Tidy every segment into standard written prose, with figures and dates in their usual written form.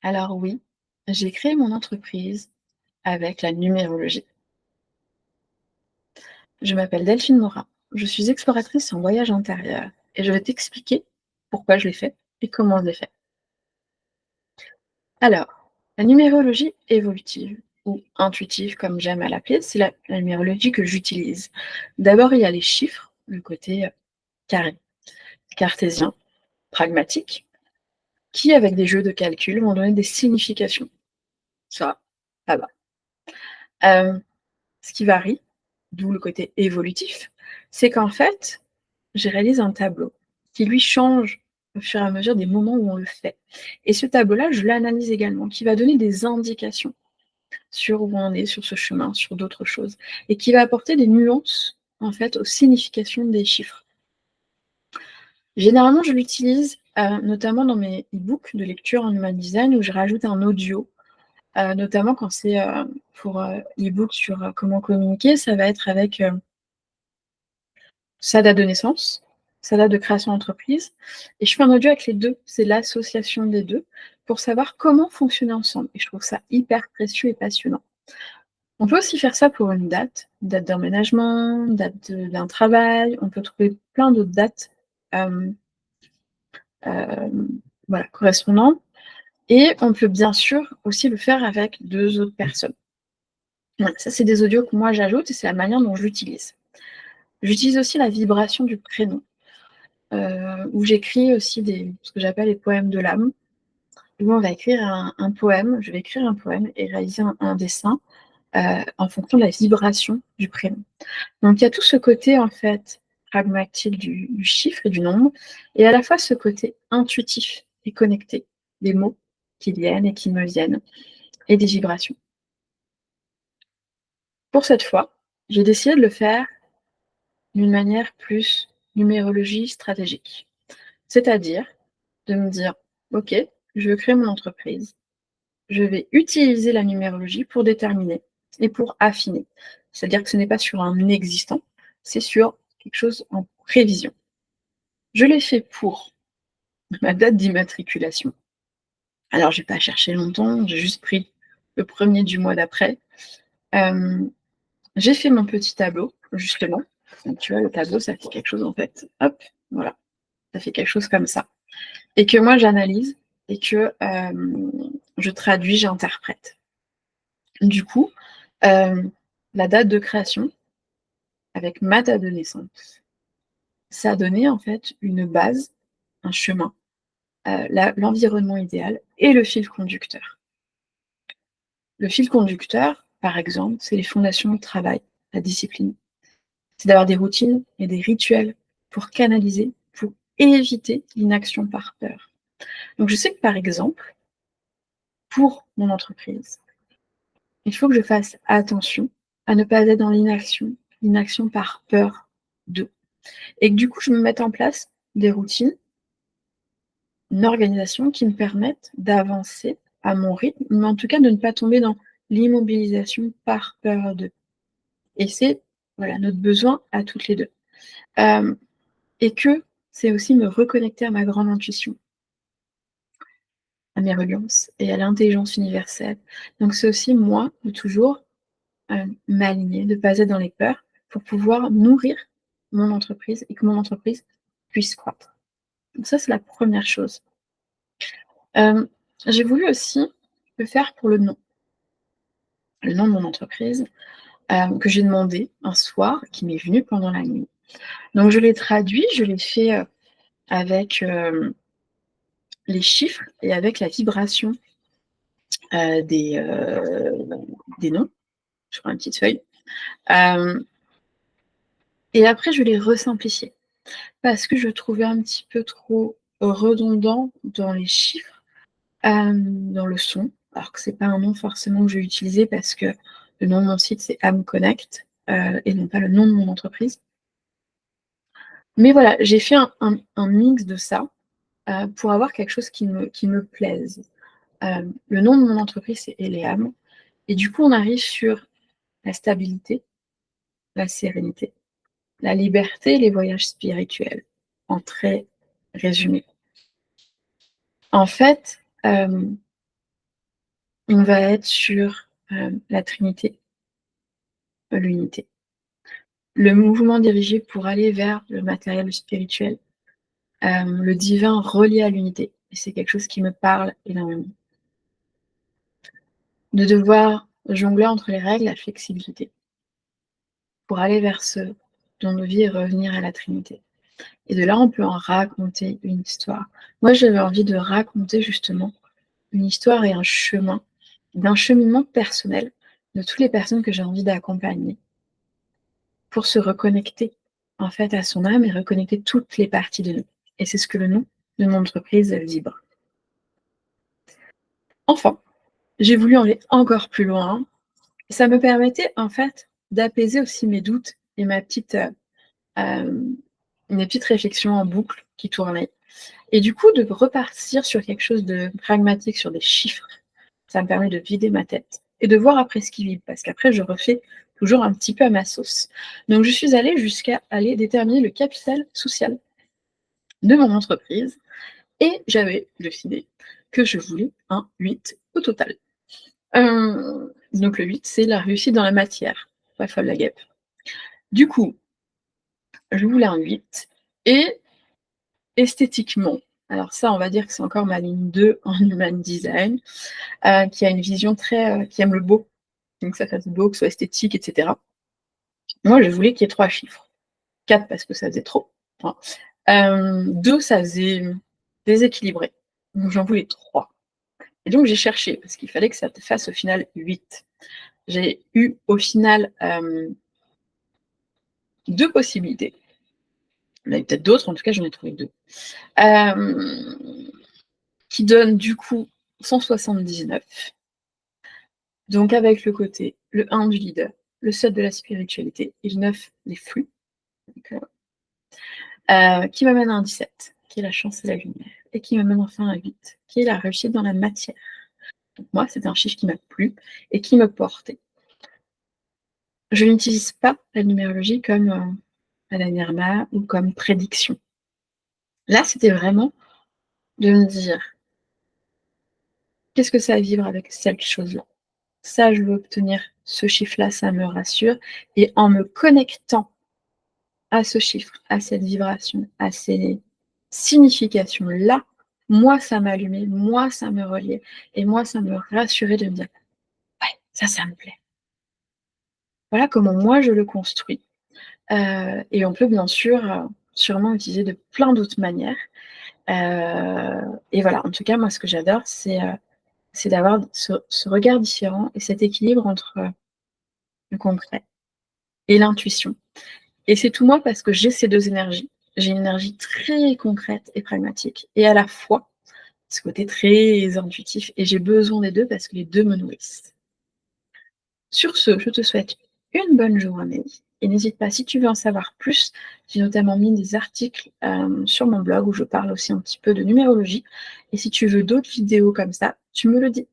Alors oui, j'ai créé mon entreprise avec la numérologie. Je m'appelle Delphine Morin, je suis exploratrice en voyage intérieur et je vais t'expliquer pourquoi je l'ai fait et comment je l'ai fait. Alors, la numérologie évolutive ou intuitive comme j'aime à l'appeler, c'est la numérologie que j'utilise. D'abord, il y a les chiffres, le côté carré, cartésien, pragmatique, qui avec des jeux de calcul vont donner des significations. Ça, ça va. Euh, Ce qui varie, d'où le côté évolutif, c'est qu'en fait, je réalise un tableau qui lui change au fur et à mesure des moments où on le fait. Et ce tableau-là, je l'analyse également, qui va donner des indications sur où on est, sur ce chemin, sur d'autres choses, et qui va apporter des nuances, en fait, aux significations des chiffres. Généralement, je l'utilise notamment dans mes e-books de lecture en human design où je rajoute un audio. Notamment quand c'est pour e-book sur comment communiquer, ça va être avec sa date de naissance, sa date de création d'entreprise, et je fais un audio avec les deux. C'est l'association des deux pour savoir comment fonctionner ensemble. Et je trouve ça hyper précieux et passionnant. On peut aussi faire ça pour une date d'emménagement, d'un travail. On peut trouver plein d'autres dates euh, euh, voilà, correspondantes. Et on peut bien sûr aussi le faire avec deux autres personnes. Voilà, ça, c'est des audios que moi j'ajoute et c'est la manière dont je l'utilise. J'utilise aussi la vibration du prénom, où j'écris aussi ce que j'appelle les poèmes de l'âme, où on va écrire un poème, je vais écrire un poème et réaliser un dessin en fonction de la vibration du prénom. Donc il y a tout ce côté en fait pragmatique du chiffre et du nombre, et à la fois ce côté intuitif et connecté des mots qui viennent et qui me viennent, et des vibrations. Pour cette fois, j'ai décidé de le faire d'une manière plus numérologie stratégique. C'est-à-dire de me dire, OK, je veux créer mon entreprise, je vais utiliser la numérologie pour déterminer et pour affiner. C'est-à-dire que ce n'est pas sur un existant, c'est sur quelque chose en prévision. Je l'ai fait pour ma date d'immatriculation. Alors, je n'ai pas cherché longtemps, j'ai juste pris le premier du mois d'après. J'ai fait mon petit tableau, justement. Donc, tu vois, le tableau, ça fait quelque chose en fait. Hop, voilà, ça fait quelque chose comme ça. Et que moi j'analyse et que je traduis, j'interprète. Du coup, euh, la date de création avec ma date de naissance, ça a donné en fait une base, un chemin, l'environnement idéal et le fil conducteur. Le fil conducteur, par exemple, c'est les fondations de travail, la discipline. C'est d'avoir des routines et des rituels pour canaliser, pour éviter l'inaction par peur. Donc je sais que par exemple, pour mon entreprise, il faut que je fasse attention à ne pas être dans l'inaction, l'inaction par peur de. Et que du coup, je me mette en place des routines, une organisation qui me permette d'avancer à mon rythme, mais en tout cas de ne pas tomber dans l'immobilisation par peur de. Et c'est voilà, notre besoin à toutes les deux. Euh, et que c'est aussi me reconnecter à ma grande intuition, à mes reliances et à l'intelligence universelle. Donc c'est aussi moi de toujours m'aligner, de ne pas être dans les peurs pour pouvoir nourrir mon entreprise et que mon entreprise puisse croître. Donc ça, c'est la première chose. J'ai voulu aussi le faire pour le nom de mon entreprise, que j'ai demandé un soir, qui m'est venu pendant la nuit. Donc je l'ai traduit, je l'ai fait avec les chiffres et avec la vibration euh, des, euh, des noms sur une petite feuille. Euh, et après, je l'ai resimplifié parce que je trouvais un petit peu trop redondant dans les chiffres, dans le son, alors que c'est pas un nom forcément que je vais utiliser parce que le nom de mon site c'est AmConnect et non pas le nom de mon entreprise. Mais voilà, j'ai fait un mix de ça pour avoir quelque chose qui me plaise. Le nom de mon entreprise c'est Eleam et du coup on arrive sur la stabilité, la sérénité, la liberté et les voyages spirituels, en très résumé. En fait, on va être sur la Trinité, l'unité. Le mouvement dirigé pour aller vers le matériel, le spirituel, le divin relié à l'unité. Et c'est quelque chose qui me parle énormément. De devoir jongler entre les règles, la flexibilité, pour aller vers ce dont nos vies et revenir à la Trinité. Et de là, on peut en raconter une histoire. Moi, j'avais envie de raconter justement une histoire et un chemin, d'un cheminement personnel de toutes les personnes que j'ai envie d'accompagner pour se reconnecter en fait à son âme et reconnecter toutes les parties de nous. Et c'est ce que le nom de mon entreprise vibre. Enfin, j'ai voulu aller encore plus loin. Ça me permettait en fait d'apaiser aussi mes doutes et mes petites réflexions en boucle qui tournaient. Et du coup, de repartir sur quelque chose de pragmatique, sur des chiffres, ça me permet de vider ma tête et de voir après ce qui vibre, parce qu'après, je refais toujours un petit peu à ma sauce. Donc, je suis allée jusqu'à aller déterminer le capital social de mon entreprise et j'avais décidé que je voulais un 8 au total. Donc, le 8, c'est la réussite dans la matière. Pas folle la guêpe. Du coup, je voulais un 8 et esthétiquement, alors ça, on va dire que c'est encore ma ligne 2 en human design, qui a une vision très, qui aime le beau, donc ça fasse beau, que ce soit esthétique, etc. Moi, je voulais qu'il y ait 3 chiffres. 4 parce que ça faisait trop, hein. 2, ça faisait déséquilibré, donc j'en voulais 3. Et donc j'ai cherché, parce qu'il fallait que ça fasse au final 8. J'ai eu au final 2 possibilités. Il y en a peut-être d'autres, en tout cas j'en ai trouvé 2. Qui donnent du coup 179. Donc avec le côté, le 1 du leader, le 7 de la spiritualité et le 9 des flux. Donc, qui m'amène à un 17, qui est la chance et la lumière, et qui m'amène enfin à un 8, qui est la réussite dans la matière. Donc moi, c'est un chiffre qui m'a plu et qui me portait. Je n'utilise pas la numérologie comme à la Nirma ou comme prédiction. Là, c'était vraiment de me dire, qu'est-ce que ça va vivre avec cette chose-là? Ça, je veux obtenir ce chiffre-là, ça me rassure. Et en me connectant à ce chiffre, à cette vibration, à ces significations-là, moi, ça m'allumait, moi, ça me reliait, et moi, ça me rassurait de me dire, ouais, ça me plaît. Voilà comment moi, je le construis. Et on peut bien sûr, sûrement utiliser de plein d'autres manières. Et voilà, en tout cas, moi, ce que j'adore, c'est d'avoir ce regard différent et cet équilibre entre le concret et l'intuition. Et c'est tout moi parce que j'ai ces 2 énergies. J'ai une énergie très concrète et pragmatique et à la fois ce côté très intuitif et j'ai besoin des 2 parce que les 2 me nourrissent. Sur ce, je te souhaite une bonne journée et n'hésite pas, si tu veux en savoir plus, j'ai notamment mis des articles, sur mon blog où je parle aussi un petit peu de numérologie et si tu veux d'autres vidéos comme ça, tu me le dis.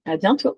À bientôt.